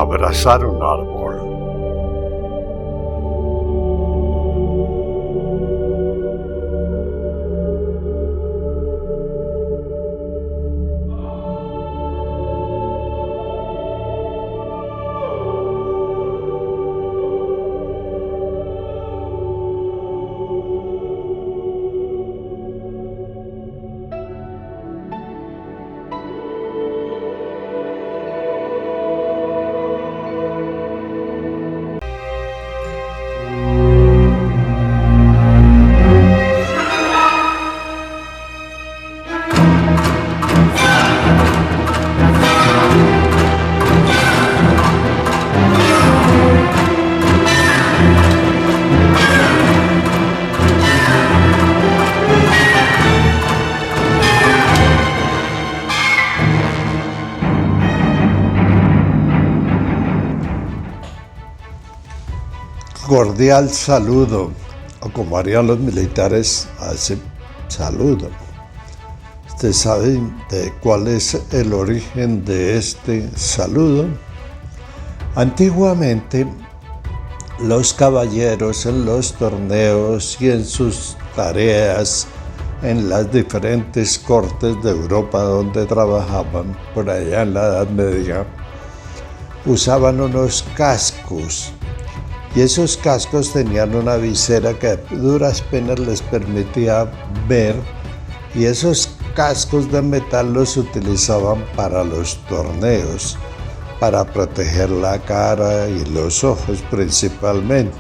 abrazar un árbol. Cordial saludo, o como harían los militares, hace saludo. ¿Ustedes saben de cuál es el origen de este saludo? Antiguamente, los caballeros en los torneos y en sus tareas en las diferentes cortes de Europa donde trabajaban, por allá en la Edad Media, usaban unos cascos. Y esos cascos tenían una visera que a duras penas les permitía ver, y esos cascos de metal los utilizaban para los torneos, para proteger la cara y los ojos principalmente.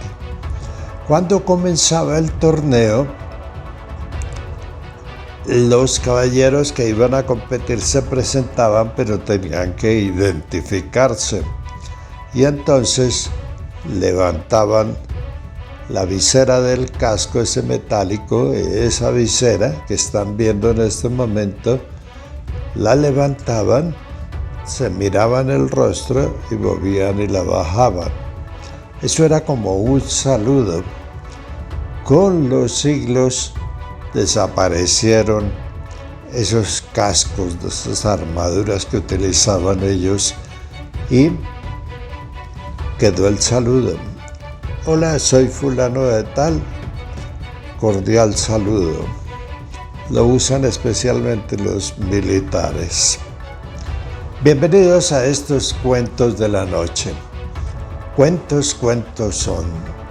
Cuando comenzaba el torneo, los caballeros que iban a competir se presentaban, pero tenían que identificarse. Y entonces levantaban la visera del casco, ese metálico, esa visera que están viendo en este momento, la levantaban, se miraban el rostro y volvían y la bajaban. Eso era como un saludo. Con los siglos desaparecieron esos cascos, esas armaduras que utilizaban ellos, y quedó el saludo. Hola, soy fulano de tal, cordial saludo. Lo usan especialmente los militares. Bienvenidos a estos cuentos de la noche. Cuentos son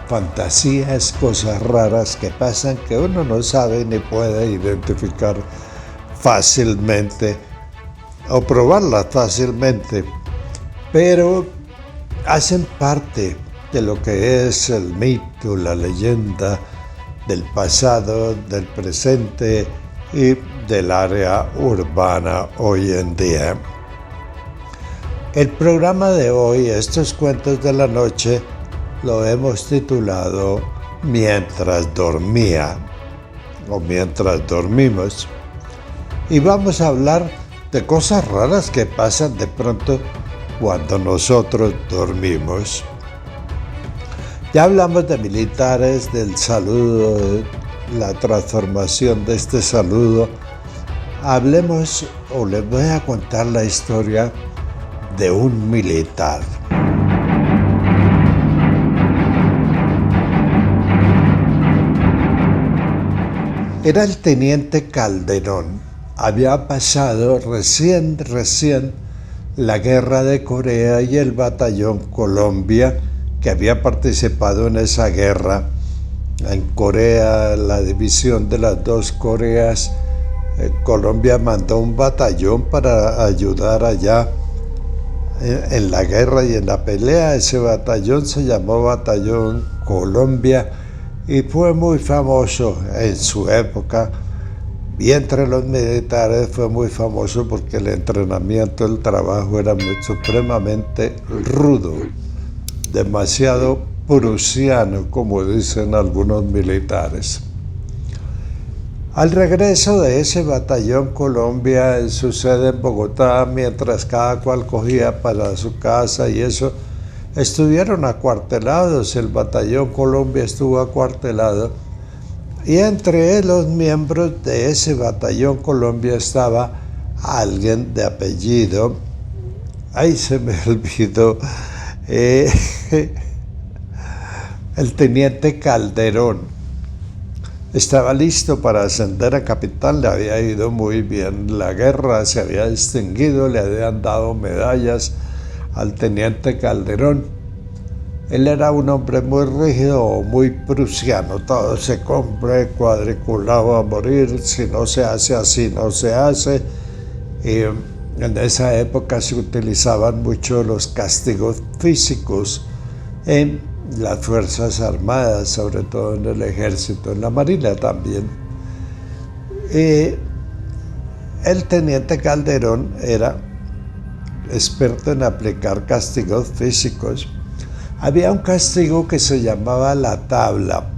fantasías, cosas raras que pasan que uno no sabe ni puede identificar fácilmente o probarlas fácilmente, pero hacen parte de lo que es el mito, la leyenda del pasado, del presente y del área urbana hoy en día. El programa de hoy, estos cuentos de la noche, lo hemos titulado Mientras dormía o Mientras dormimos, y vamos a hablar de cosas raras que pasan de pronto cuando nosotros dormimos. Ya hablamos de militares, del saludo, de la transformación de este saludo. Hablemos, o les voy a contar la historia de un militar. Era el teniente Calderón. Había pasado recién la guerra de Corea y el batallón Colombia, que había participado en esa guerra. En Corea, la división de las dos Coreas, Colombia mandó un batallón para ayudar allá en la guerra y en la pelea. Ese batallón se llamó Batallón Colombia y fue muy famoso en su época. Y entre los militares fue muy famoso porque el entrenamiento, el trabajo era supremamente rudo, demasiado prusiano, como dicen algunos militares. Al regreso de ese batallón Colombia en su sede en Bogotá, mientras cada cual cogía para su casa y eso, estuvieron acuartelados. El batallón Colombia estuvo acuartelado. Y entre los miembros de ese batallón Colombia estaba alguien de apellido, ahí se me olvidó Eh, el teniente Calderón estaba listo para ascender a capitán, le había ido muy bien la guerra, se había distinguido, le habían dado medallas al teniente Calderón. Él era un hombre muy rígido, muy prusiano, todo se cumple, cuadriculado a morir, si no se hace así, no se hace. Y en esa época se utilizaban mucho los castigos físicos en las Fuerzas Armadas, sobre todo en el Ejército, en la Marina también. El teniente Calderón era experto en aplicar castigos físicos. Había un castigo que se llamaba la tabla.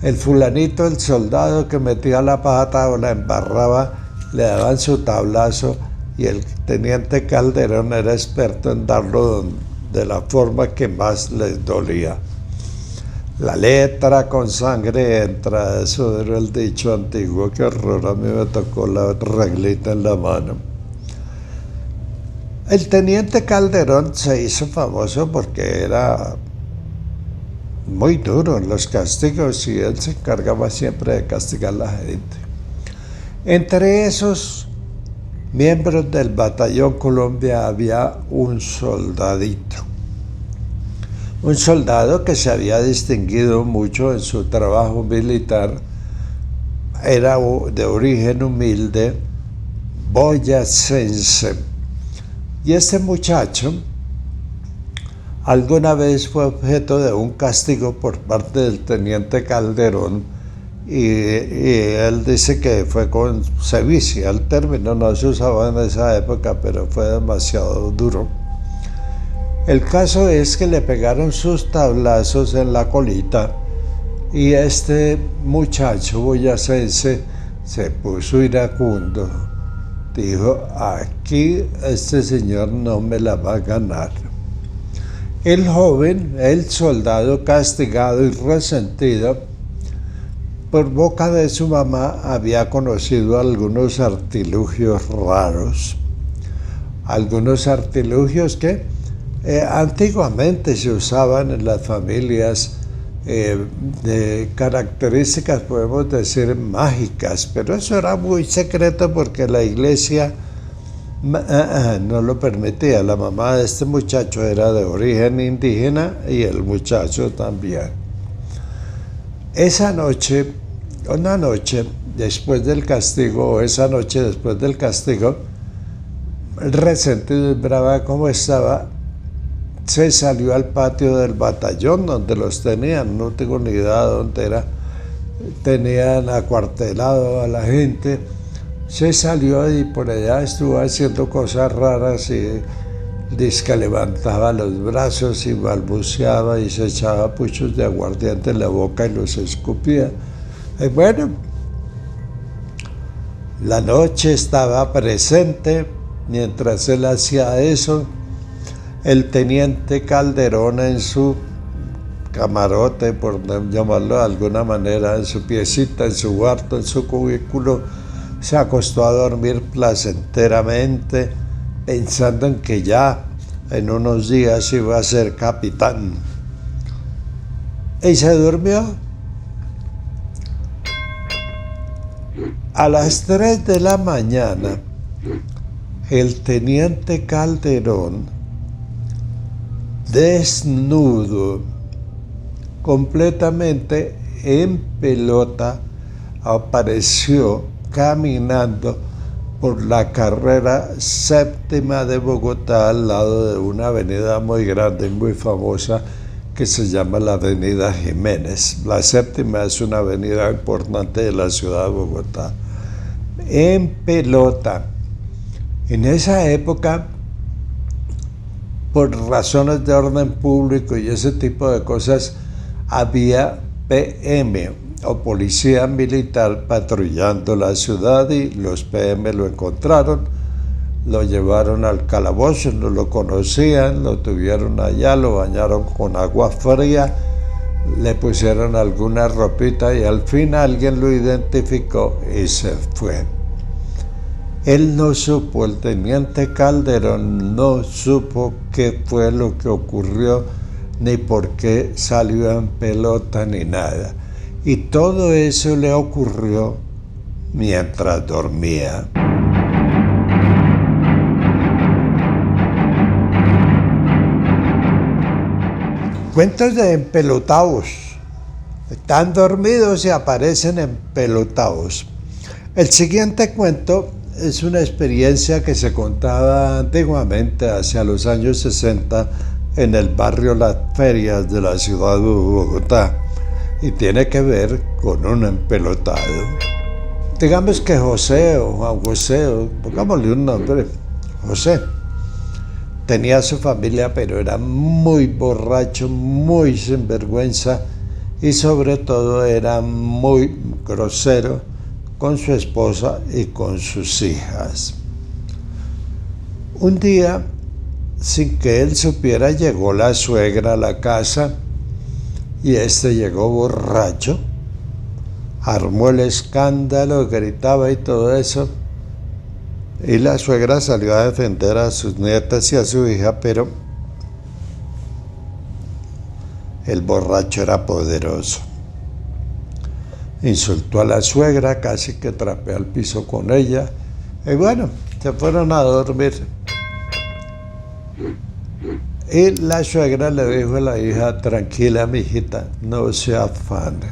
El fulanito, el soldado que metía la pata o la embarraba, le daban su tablazo, y el teniente Calderón era experto en darlo de la forma que más les dolía. La letra con sangre entra, eso era el dicho antiguo. Qué horror, a mí me tocó la reglita en la mano. El teniente Calderón se hizo famoso porque era muy duro en los castigos y él se encargaba siempre de castigar a la gente. Entre esos miembros del Batallón Colombia había un soldadito. Un soldado que se había distinguido mucho en su trabajo militar, era de origen humilde, boyacense. Y este muchacho alguna vez fue objeto de un castigo por parte del teniente Calderón, y él dice que fue con sevicia. El término no se usaba en esa época, pero fue demasiado duro. El caso es que le pegaron sus tablazos en la colita y este muchacho boyacense se puso iracundo. Dijo, aquí este señor no me la va a ganar. El joven, el soldado castigado y resentido, por boca de su mamá había conocido algunos artilugios raros. Algunos artilugios que antiguamente se usaban en las familias, de características, podemos decir, mágicas, pero eso era muy secreto porque la iglesia no lo permitía. La mamá de este muchacho era de origen indígena y el muchacho también. Esa noche, una noche después del castigo, resentido y brava como estaba, se salió al patio del batallón donde los tenían, no tengo ni idea de dónde era, tenían acuartelado a la gente. Se salió y por allá estuvo haciendo cosas raras y dice que levantaba los brazos y balbuceaba y se echaba puchos de aguardiente en la boca y los escupía. Y bueno, la noche estaba presente mientras él hacía eso. El teniente Calderón en su camarote, por llamarlo de alguna manera, en su piecita, en su cuarto, en su cubículo, se acostó a dormir placenteramente, pensando en que ya en unos días iba a ser capitán. Y se durmió. A las 3 de la mañana, el teniente Calderón, desnudo, completamente en pelota, apareció caminando por la carrera séptima de Bogotá, al lado de una avenida muy grande y muy famosa que se llama la Avenida Jiménez. La séptima es una avenida importante de la ciudad de Bogotá. En pelota. En esa época, por razones de orden público y ese tipo de cosas, había PM o policía militar patrullando la ciudad, y los PM lo encontraron, lo llevaron al calabozo, no lo conocían, lo tuvieron allá, lo bañaron con agua fría, le pusieron alguna ropita y al fin alguien lo identificó y se fue. Él no supo, el teniente Calderón no supo qué fue lo que ocurrió, ni por qué salió en pelota, ni nada. Y todo eso le ocurrió mientras dormía. Cuentos de empelotados. Están dormidos y aparecen empelotados. El siguiente cuento es una experiencia que se contaba antiguamente, hacia los años 60, en el barrio Las Ferias de la ciudad de Bogotá, y tiene que ver con un empelotado. Digamos que José o Juan José, o pongámosle un nombre, José, tenía su familia, pero era muy borracho, muy sinvergüenza, y sobre todo era muy grosero con su esposa y con sus hijas. Un día, sin que él supiera, llegó la suegra a la casa y llegó borracho, armó el escándalo, gritaba y todo eso, y la suegra salió a defender a sus nietas y a su hija, pero el borracho era poderoso. Insultó a la suegra, casi que trapeó al piso con ella, y bueno, se fueron a dormir. Y la suegra le dijo a la hija: tranquila, mijita, no se afane,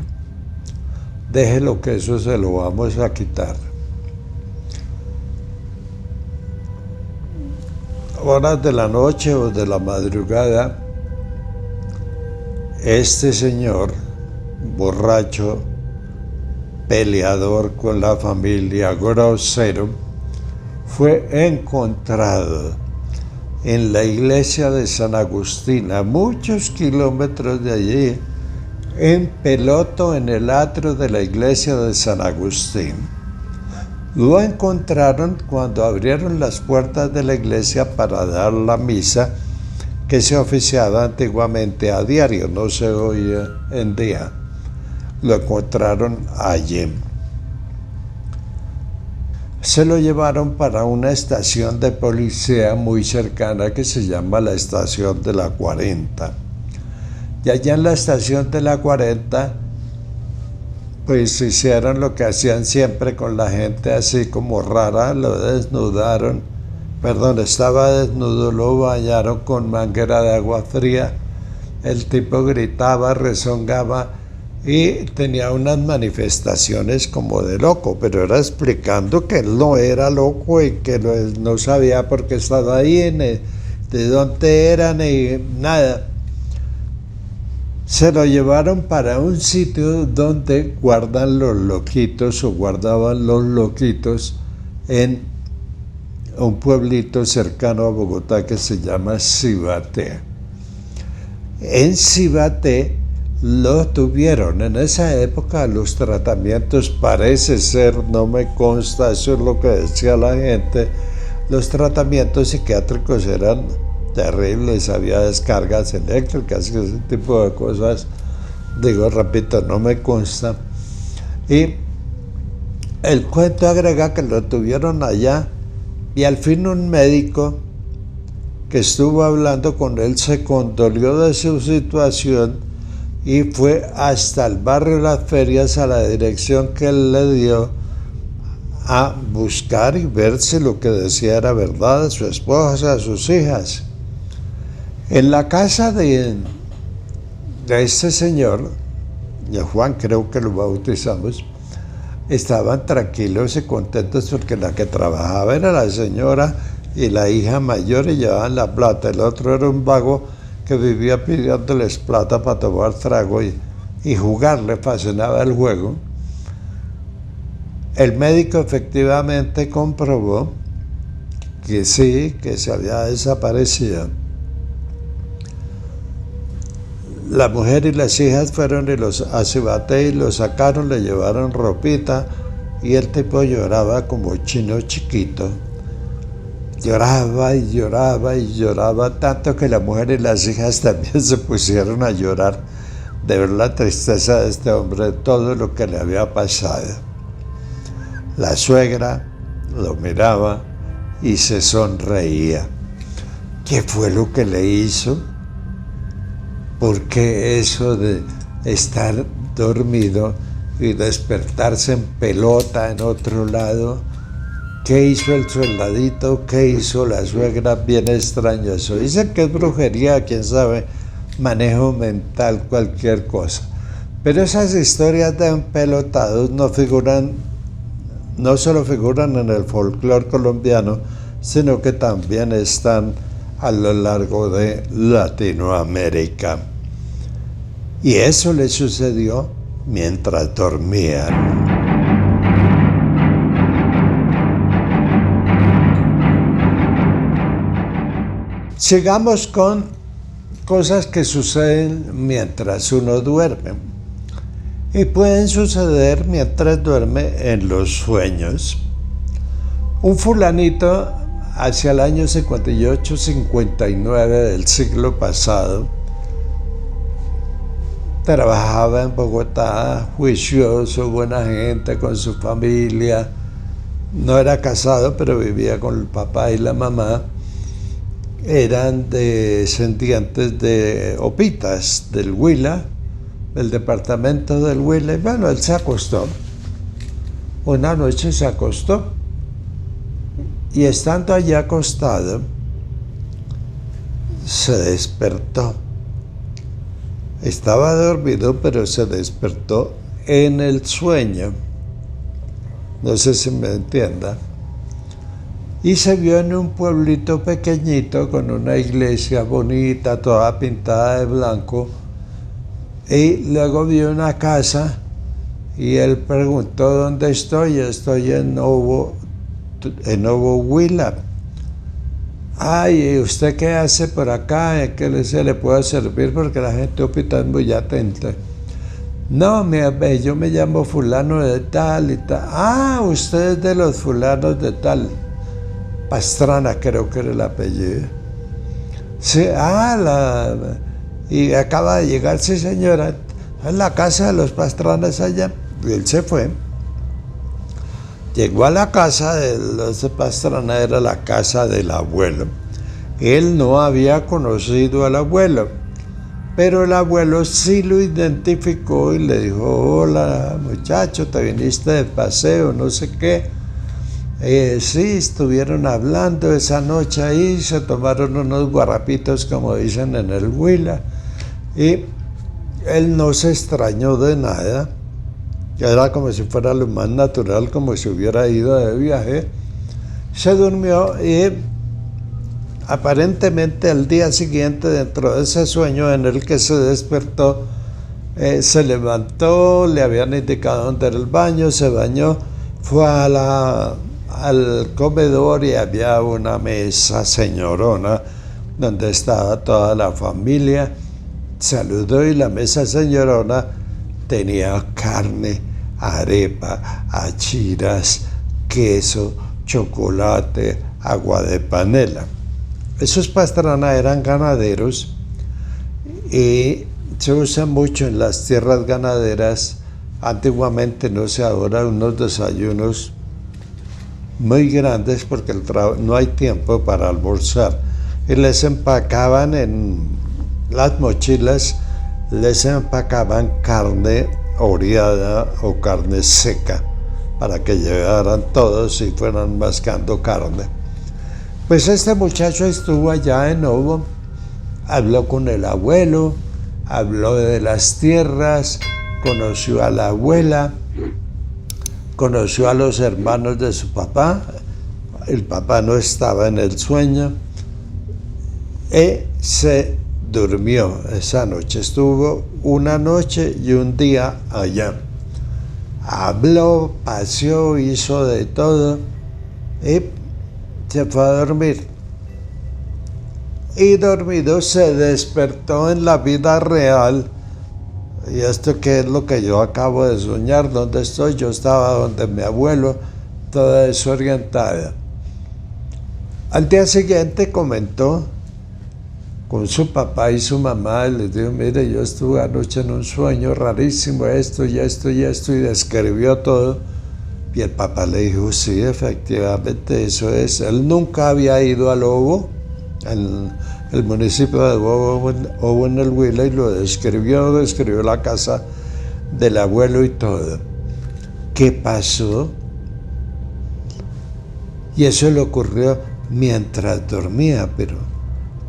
déjelo que eso se lo vamos a quitar. Horas de la noche o de la madrugada, este señor borracho, peleador con la familia, grosero, fue encontrado en la iglesia de San Agustín, a muchos kilómetros de allí, en peloto en el atrio de la iglesia de San Agustín. Lo encontraron cuando abrieron las puertas de la iglesia para dar la misa que se oficiaba antiguamente a diario, no se oía en día. Lo encontraron allí. Se lo llevaron para una estación de policía muy cercana que se llama la estación de la 40. Y allá en la estación de la 40, pues hicieron lo que hacían siempre con la gente así como rara, lo desnudaron, estaba desnudo, lo bañaron con manguera de agua fría, el tipo gritaba, rezongaba y tenía unas manifestaciones como de loco, pero era explicando que él no era loco y que no sabía por qué estaba ahí, ni de dónde era, ni nada. Se lo llevaron para un sitio donde guardan los loquitos, o guardaban los loquitos, en un pueblito cercano a Bogotá que se llama Cibaté. En Cibaté lo tuvieron. En esa época los tratamientos, parece ser, no me consta, eso es lo que decía la gente, los tratamientos psiquiátricos eran terribles, había descargas eléctricas y ese tipo de cosas. Digo, repito, no me consta. Y el cuento agrega que lo tuvieron allá y al fin un médico que estuvo hablando con él se condolió de su situación y fue hasta el barrio Las Ferias, a la dirección que él le dio, a buscar y ver si lo que decía era verdad, a su esposa, a sus hijas. En la casa de este señor, de Juan, creo que lo bautizamos, estaban tranquilos y contentos porque la que trabajaba era la señora y la hija mayor, y llevaban la plata. El otro era un vago que vivía pidiéndoles plata para tomar trago y jugar, le fascinaba el juego. El médico efectivamente comprobó que sí, que se había desaparecido. La mujer y las hijas fueron a Cibaté y lo sacaron, le llevaron ropita y el tipo lloraba como chino chiquito. Lloraba y lloraba y lloraba, tanto que la mujer y las hijas también se pusieron a llorar de ver la tristeza de este hombre, de todo lo que le había pasado. La suegra lo miraba y se sonreía. ¿Qué fue lo que le hizo? Porque eso de estar dormido y despertarse en pelota en otro lado, ¿qué hizo el soldadito? ¿Qué hizo la suegra? Bien extraño eso. Dicen que es brujería, quién sabe, manejo mental, cualquier cosa. Pero esas historias de empelotados no solo figuran en el folclore colombiano, sino que también están a lo largo de Latinoamérica. Y eso le sucedió mientras dormían. Sigamos con cosas que suceden mientras uno duerme. Y pueden suceder mientras duerme en los sueños. Un fulanito hacia el año 58-59 del siglo pasado trabajaba en Bogotá, juicioso, buena gente, con su familia. No era casado, pero vivía con el papá y la mamá. Eran descendientes de Opitas, del Huila, del departamento del Huila. Y bueno, él se acostó. Una noche se acostó. Y estando allí acostado, se despertó. Estaba dormido, pero se despertó en el sueño. No sé si me entienda. Y se vio en un pueblito pequeñito con una iglesia bonita, toda pintada de blanco. Y luego vio una casa y él preguntó: ¿dónde estoy? Estoy en Novo Huila. Ay, ¿usted qué hace por acá? ¿En qué se le puede servir? Porque la gente opita es muy atenta. No, yo me llamo fulano de tal y tal. Ah, usted es de los fulanos de tal. Pastrana creo que era el apellido. Sí, y acaba de llegar, sí señora, a la casa de los Pastranas allá. Y él se fue. Llegó a la casa de los Pastrana, era la casa del abuelo. Él no había conocido al abuelo, pero el abuelo sí lo identificó y le dijo: hola muchacho, te viniste de paseo, no sé qué. Sí, estuvieron hablando esa noche ahí, se tomaron unos guarapitos, como dicen en el Huila, y él no se extrañó de nada. Era como si fuera lo más natural, como si hubiera ido de viaje. Se durmió y aparentemente al día siguiente, dentro de ese sueño en el que se despertó, se levantó, le habían indicado dónde era el baño, se bañó, fue al comedor y había una mesa señorona donde estaba toda la familia. Saludó y la mesa señorona tenía carne, arepa, achiras, queso, chocolate, agua de panela. Esos Pastrana eran ganaderos y se usa mucho en las tierras ganaderas. Antiguamente, no sé, ahora, unos desayunos muy grandes porque no hay tiempo para almorzar. Y les empacaban en las mochilas, les empacaban carne oreada o carne seca para que llevaran todos y fueran mascando carne. Pues este muchacho estuvo allá en Novo, habló con el abuelo, habló de las tierras, conoció a la abuela, conoció a los hermanos de su papá. El papá no estaba en el sueño y se durmió esa noche. Estuvo una noche y un día allá. Habló, paseó, hizo de todo y se fue a dormir. Y dormido se despertó en la vida real. ¿Y esto qué es lo que yo acabo de soñar? ¿Dónde estoy? Yo estaba donde mi abuelo, toda desorientada. Al día siguiente comentó con su papá y su mamá y les dijo: mire, yo estuve anoche en un sueño rarísimo, esto y esto y esto, y describió todo. Y el papá le dijo, sí, efectivamente, eso es. Él nunca había ido a Lobo, en el municipio de Lobo en el Huila, y lo describió la casa del abuelo y todo. ¿Qué pasó? Y eso le ocurrió mientras dormía, pero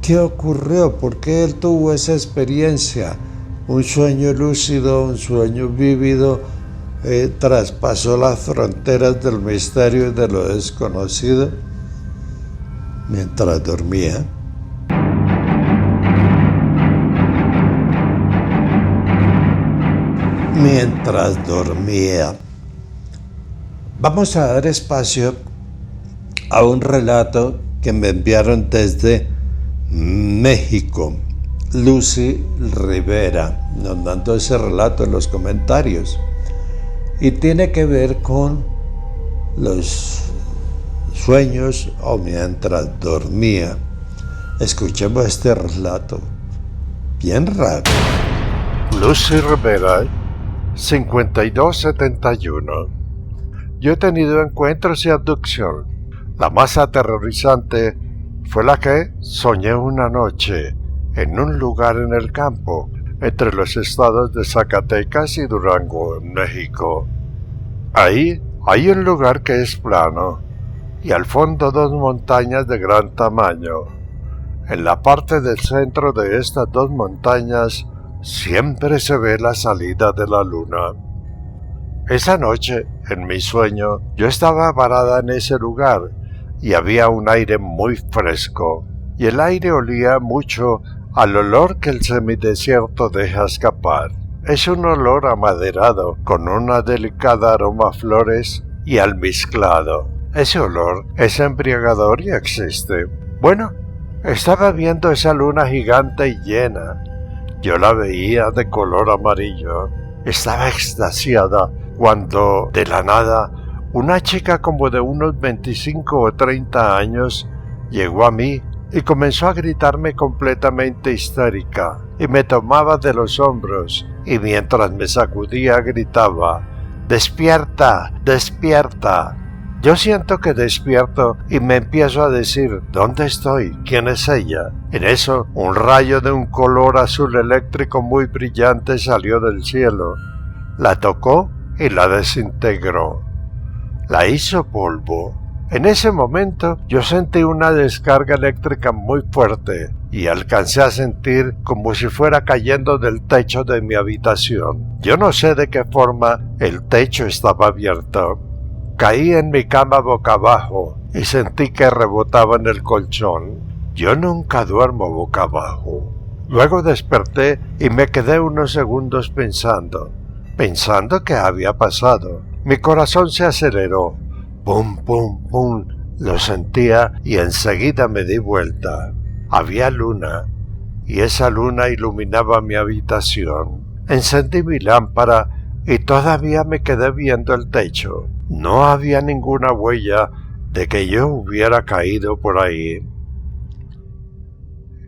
¿qué ocurrió? ¿Por qué él tuvo esa experiencia? Un sueño lúcido, un sueño vívido, traspasó las fronteras del misterio y de lo desconocido mientras dormía. Mientras dormía. Vamos a dar espacio a un relato que me enviaron desde México. Lucy Rivera nos mandó ese relato en los comentarios y tiene que ver con los sueños o mientras dormía. Escuchemos este relato bien raro. Lucy Rivera, 5271. Yo he tenido encuentros y abducción. La más aterrorizante fue la que soñé una noche en un lugar en el campo, entre los estados de Zacatecas y Durango, en México. Ahí hay un lugar que es plano, y al fondo dos montañas de gran tamaño. En la parte del centro de estas dos montañas siempre se ve la salida de la luna. Esa noche, en mi sueño, yo estaba parada en ese lugar, y había un aire muy fresco, y el aire olía mucho al olor que el semidesierto deja escapar. Es un olor amaderado, con una delicada aroma a flores y almizclado. Ese olor es embriagador y existe. Bueno, estaba viendo esa luna gigante y llena. Yo la veía de color amarillo. Estaba extasiada cuando, de la nada, una chica como de unos 25 o 30 años llegó a mí y comenzó a gritarme completamente histérica, y me tomaba de los hombros, y mientras me sacudía gritaba: ¡Despierta! ¡Despierta! Yo siento que despierto y me empiezo a decir: ¿dónde estoy? ¿Quién es ella? En eso, un rayo de un color azul eléctrico muy brillante salió del cielo, la tocó y la desintegró. La hizo polvo. En ese momento yo sentí una descarga eléctrica muy fuerte y alcancé a sentir como si fuera cayendo del techo de mi habitación. Yo no sé de qué forma el techo estaba abierto. Caí en mi cama boca abajo y sentí que rebotaba en el colchón. Yo nunca duermo boca abajo. Luego desperté y me quedé unos segundos pensando qué había pasado. Mi corazón se aceleró. Pum, pum, pum, lo sentía y enseguida me di vuelta. Había luna, y esa luna iluminaba mi habitación. Encendí mi lámpara y todavía me quedé viendo el techo. No había ninguna huella de que yo hubiera caído por ahí.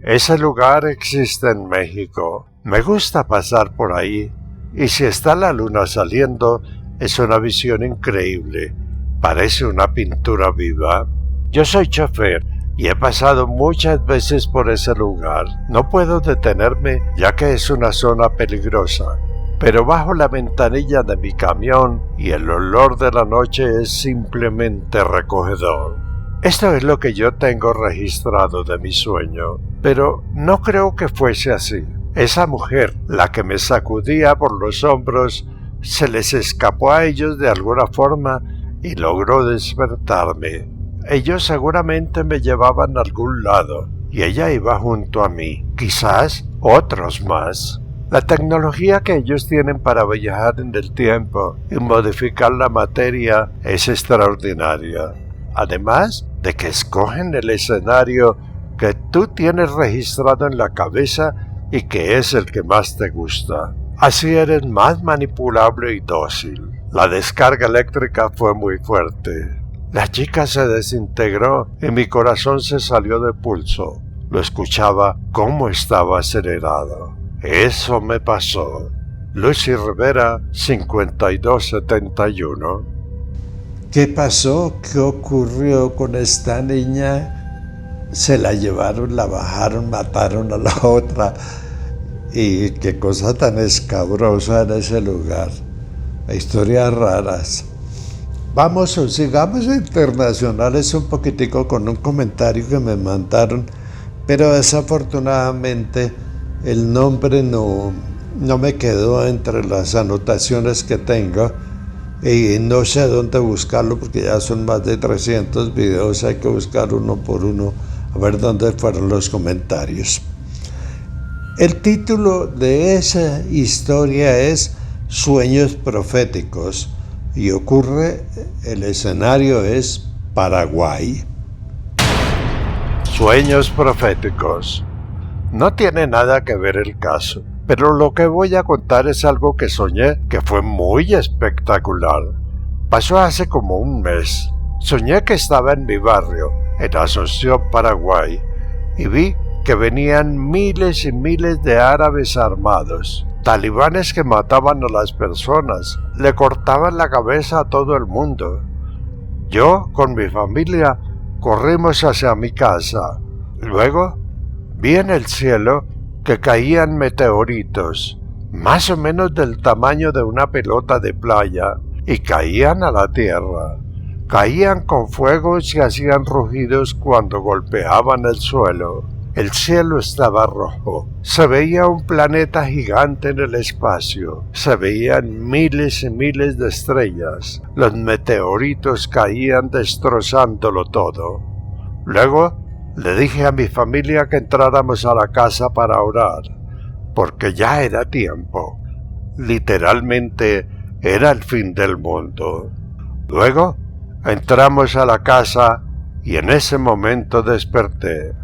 Ese lugar existe en México. Me gusta pasar por ahí, y si está la luna saliendo, es una visión increíble. Parece una pintura viva. Yo soy chofer y he pasado muchas veces por ese lugar. No puedo detenerme ya que es una zona peligrosa, pero bajo la ventanilla de mi camión y el olor de la noche es simplemente recogedor. Esto es lo que yo tengo registrado de mi sueño, pero no creo que fuese así. Esa mujer, la que me sacudía por los hombros, se les escapó a ellos de alguna forma y logró despertarme. Ellos seguramente me llevaban a algún lado y ella iba junto a mí, quizás otros más. La tecnología que ellos tienen para viajar en el tiempo y modificar la materia es extraordinaria. Además de que escogen el escenario que tú tienes registrado en la cabeza y que es el que más te gusta. Así eres más manipulable y dócil. La descarga eléctrica fue muy fuerte. La chica se desintegró y mi corazón se salió de pulso. Lo escuchaba cómo estaba acelerado. Eso me pasó. Lucy Rivera, 5271. ¿Qué pasó? ¿Qué ocurrió con esta niña? Se la llevaron, la bajaron, mataron a la otra. Y qué cosa tan escabrosa en ese lugar. Historias raras. Vamos o sigamos a internacionales un poquitico con un comentario que me mandaron, pero desafortunadamente el nombre no me quedó entre las anotaciones que tengo y no sé dónde buscarlo porque ya son más de 300 videos, hay que buscar uno por uno a ver dónde fueron los comentarios. El título de esa historia es Sueños Proféticos y el escenario es Paraguay. Sueños proféticos. No tiene nada que ver el caso, pero lo que voy a contar es algo que soñé que fue muy espectacular. Pasó hace como un mes. Soñé que estaba en mi barrio, en Asunción, Paraguay, y vi que venían miles y miles de árabes armados, talibanes que mataban a las personas, le cortaban la cabeza a todo el mundo. Yo, con mi familia, corrimos hacia mi casa. Luego, vi en el cielo que caían meteoritos, más o menos del tamaño de una pelota de playa, y caían a la tierra. Caían con fuegos y hacían rugidos cuando golpeaban el suelo. El cielo estaba rojo. Se veía un planeta gigante en el espacio. Se veían miles y miles de estrellas. Los meteoritos caían destrozándolo todo. Luego le dije a mi familia que entráramos a la casa para orar, porque ya era tiempo. Literalmente era el fin del mundo. Luego entramos a la casa y en ese momento desperté.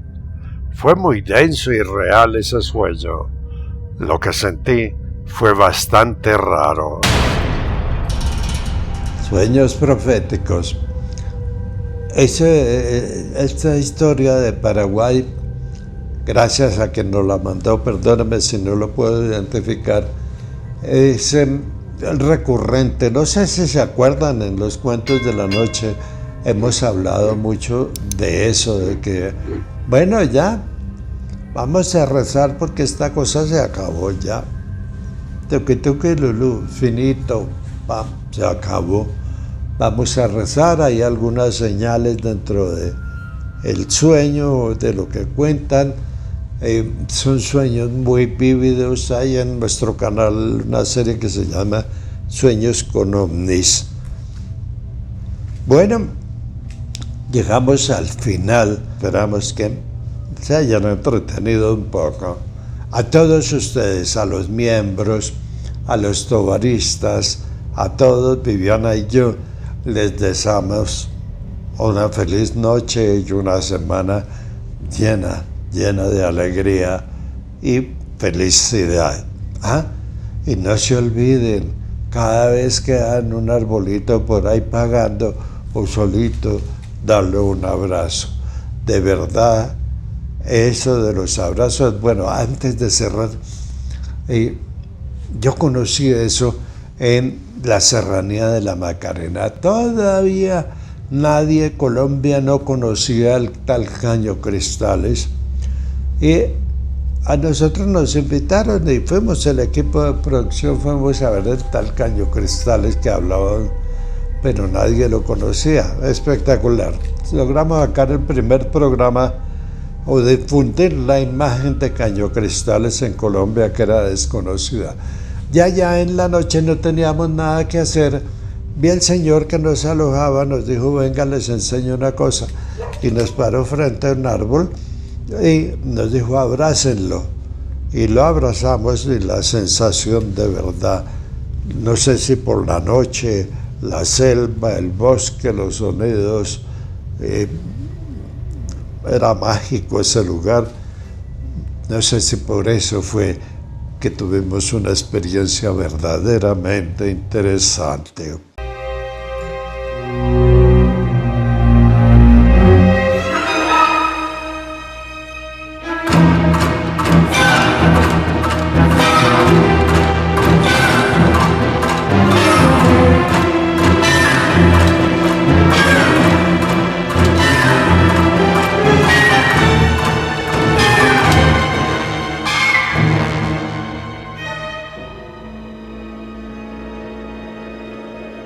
Fue muy denso y real ese sueño. Lo que sentí fue bastante raro. Sueños proféticos. Esta historia de Paraguay, gracias a quien nos la mandó, perdóname si no lo puedo identificar, es recurrente. No sé si se acuerdan, en los cuentos de la noche hemos hablado mucho de eso, de que, bueno, ya, vamos a rezar porque esta cosa se acabó ya. Tuki tuki lulú, finito, pam, se acabó. Vamos a rezar, hay algunas señales dentro de el sueño, de lo que cuentan. Son sueños muy vívidos. Hay en nuestro canal una serie que se llama Sueños con ovnis. Bueno, llegamos al final. Esperamos que se hayan entretenido un poco. A todos ustedes, a los miembros, a los tobaristas, a todos, Viviana y yo, les deseamos una feliz noche y una semana llena de alegría y felicidad. Y no se olviden, cada vez que dan un arbolito por ahí pagando o solito, darle un abrazo. De verdad, eso de los abrazos, bueno, antes de cerrar, yo conocí eso en la serranía de la Macarena. Todavía nadie, Colombia no conocía el tal Caño Cristales. Y a nosotros nos invitaron y fuimos, el equipo de producción, fuimos a ver el tal Caño Cristales que hablaban, pero nadie lo conocía. Espectacular. Logramos sacar el primer programa o difundir la imagen de Caño Cristales en Colombia, que era desconocida. Ya en la noche no teníamos nada que hacer. Vi al señor que nos alojaba, nos dijo, venga, les enseño una cosa. Y nos paró frente a un árbol y nos dijo, abrácenlo. Y lo abrazamos y la sensación de verdad, no sé si por la noche, la selva, el bosque, los sonidos, era mágico ese lugar. No sé si por eso fue que tuvimos una experiencia verdaderamente interesante.